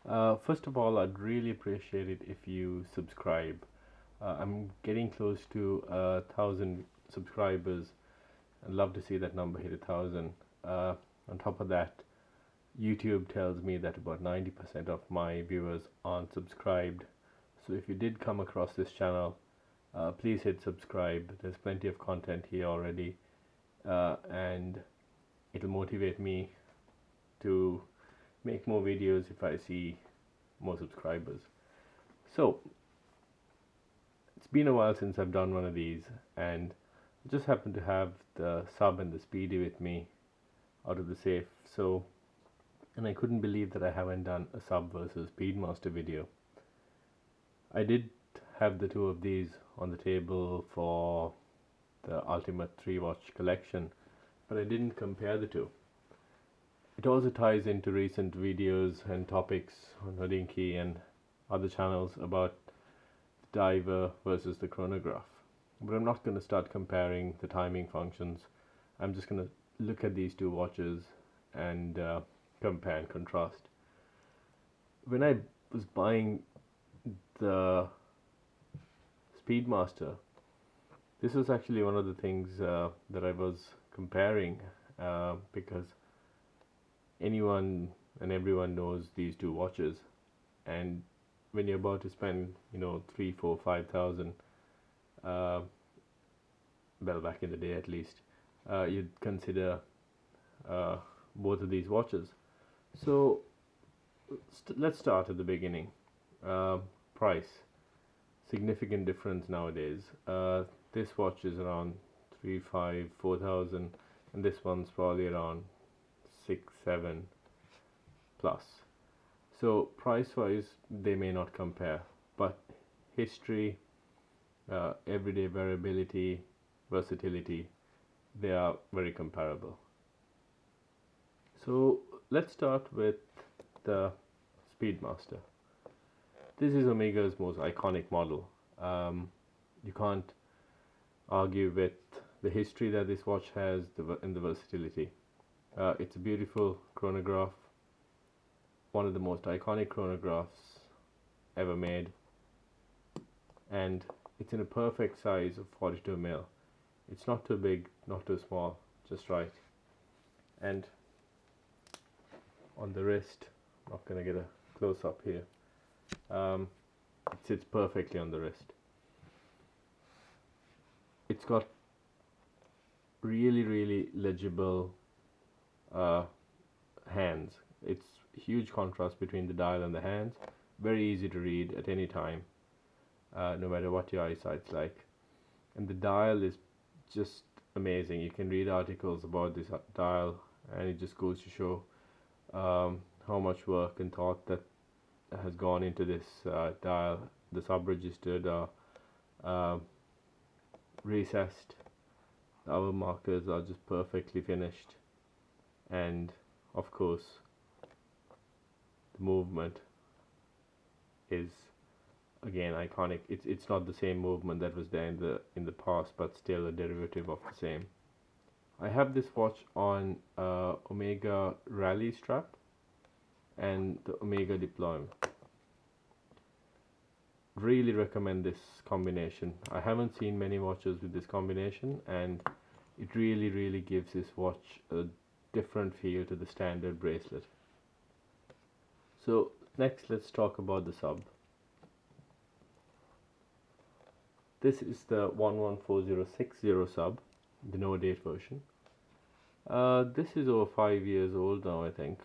First of all, I'd really appreciate it if you subscribe. I'm getting close to 1,000 subscribers. I'd love to see that number hit 1,000. On top of that, YouTube tells me that about 90% of my viewers aren't subscribed. So if you did come across this channel, please hit subscribe. There's plenty of content here already, and it'll motivate me to make more videos if I see more subscribers. So it's been a while since I've done one of these, and I just happened to have the sub and the Speedy with me out of the safe. So, and I couldn't believe that I haven't done a sub versus Speedmaster video. I did have the two of these on the table for the Ultimate 3 watch collection, but I didn't compare the two. It also ties into recent videos and topics on Hodinky and other channels about the diver versus the chronograph. But I'm not going to start comparing the timing functions. I'm just going to look at these two watches and compare and contrast. When I was buying the Speedmaster, this was actually one of the things that I was comparing, because anyone and everyone knows these two watches, and when you're about to spend 3, 4, 5,000, well, back in the day at least, you'd consider both of these watches. So let's start at the beginning. Price, significant difference nowadays. This watch is around 3, 5, 4,000, and this one's probably around 6, 7 plus. So price wise they may not compare, but history, everyday variability, versatility, they are very comparable. So let's start with the Speedmaster. This is Omega's most iconic model. You can't argue with the history that this watch has and the versatility. It's a beautiful chronograph, one of the most iconic chronographs ever made, and it's in a perfect size of 42 mil. It's not too big, not too small, just right. And on the wrist, I'm not going to get a close up here, it sits perfectly on the wrist. It's got really legible hands. It's huge contrast between the dial and the hands, very easy to read at any time, no matter what your eyesight's like. And the dial is just amazing. You can read articles about this dial, and it just goes to show how much work and thought that has gone into this dial. The sub-registered recessed, the hour markers are just perfectly finished, and of course the movement is again iconic. It's not the same movement that was there in the past, but still a derivative of the same. I have this watch on Omega Rally strap and the Omega deployment. Really recommend this combination. I haven't seen many watches with this combination, and it really gives this watch a different feel to the standard bracelet. So next, let's talk about the sub. This is the 114060 sub, the no date version. This is over 5 years old now, I think,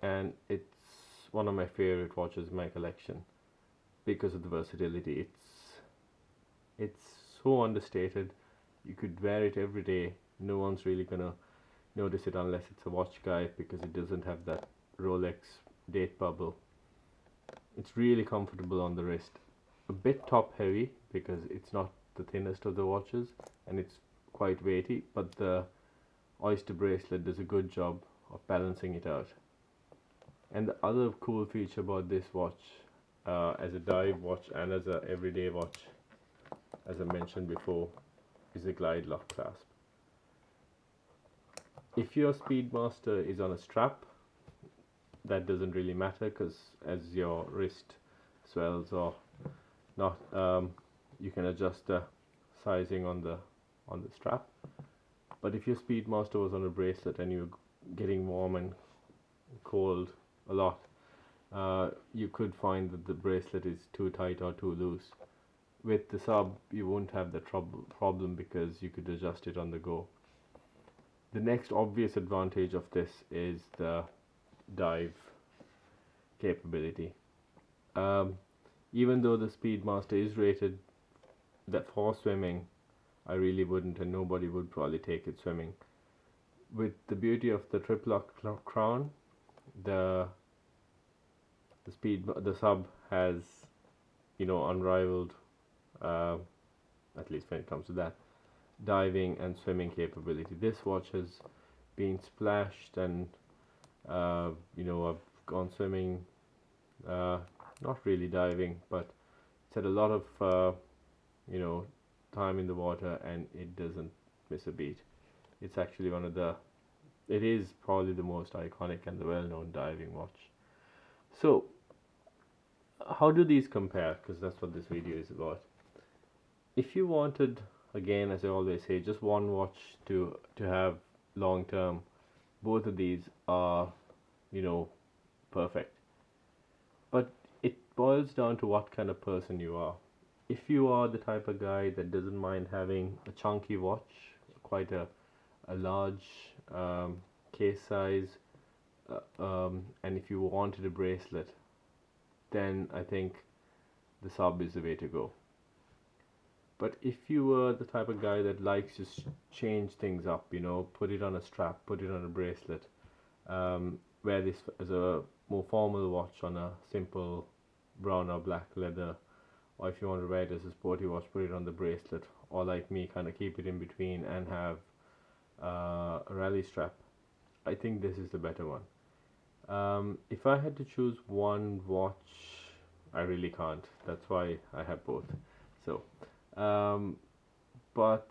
and it's one of my favorite watches in my collection because of the versatility. It's so understated. You could wear it every day. No one's really gonna notice it unless it's a watch guy, because it doesn't have that Rolex date bubble. It's really comfortable on the wrist. A bit top heavy because it's not the thinnest of the watches, and it's quite weighty, but the oyster bracelet does a good job of balancing it out. And the other cool feature about this watch, as a dive watch and as a everyday watch, as I mentioned before, is a glide lock clasp. If your Speedmaster is on a strap, that doesn't really matter, because as your wrist swells or not, you can adjust the sizing on the strap. But if your Speedmaster was on a bracelet and you're getting warm and cold a lot, you could find that the bracelet is too tight or too loose. With the sub, you won't have the problem because you could adjust it on the go. The next obvious advantage of this is the dive capability. Even though the Speedmaster is rated that for swimming, I really wouldn't, and nobody would probably take it swimming. With the beauty of the triple lock crown, the sub has, unrivaled, at least when it comes to that, diving and swimming capability. This watch has been splashed, and I've gone swimming, not really diving, but it's had a lot of time in the water, and it doesn't miss a beat. It's actually it is probably the most iconic and the well-known diving watch. So how do these compare? Because that's what this video is about. If you wanted, again, as I always say, just one watch to have long term, both of these are perfect. But it boils down to what kind of person you are. If you are the type of guy that doesn't mind having a chunky watch, quite a large case size, and if you wanted a bracelet, then I think the sub is the way to go. But if you were the type of guy that likes to change things up, put it on a strap, put it on a bracelet, wear this as a more formal watch on a simple brown or black leather, or if you want to wear it as a sporty watch, put it on the bracelet, or like me, kind of keep it in between and have a rally strap, I think this is the better one. If I had to choose one watch, I really can't. That's why I have both. So, but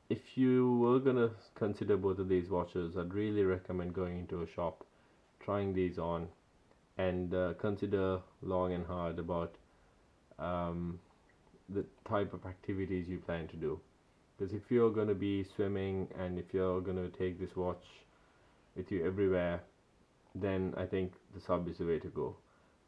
if you were gonna consider both of these watches, I'd really recommend going into a shop, trying these on, and consider long and hard about the type of activities you plan to do. Because if you're going to be swimming and if you're going to take this watch with you everywhere, then I think the sub is the way to go.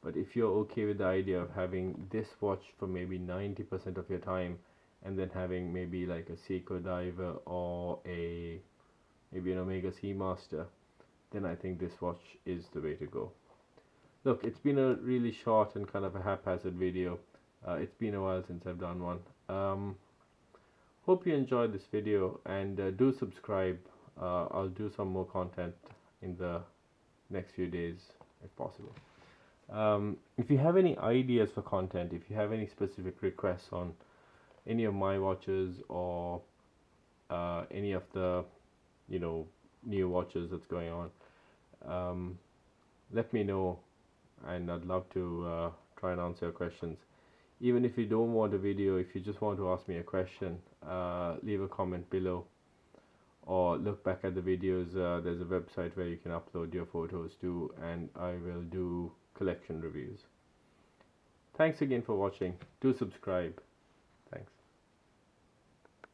But if you're okay with the idea of having this watch for maybe 90% of your time, and then having maybe like a Seiko diver or maybe an Omega Seamaster, then I think this watch is the way to go. Look, it's been a really short and kind of a haphazard video. It's been a while since I've done one. Hope you enjoyed this video, and do subscribe. I'll do some more content in the next few days if possible. If you have any ideas for content, if you have any specific requests on any of my watches or any of the new watches that's going on, let me know, and I'd love to try and answer your questions. Even if you don't want a video, if you just want to ask me a question, leave a comment below or look back at the videos. There's a website where you can upload your photos to, and I will do collection reviews. Thanks again for watching. Do subscribe.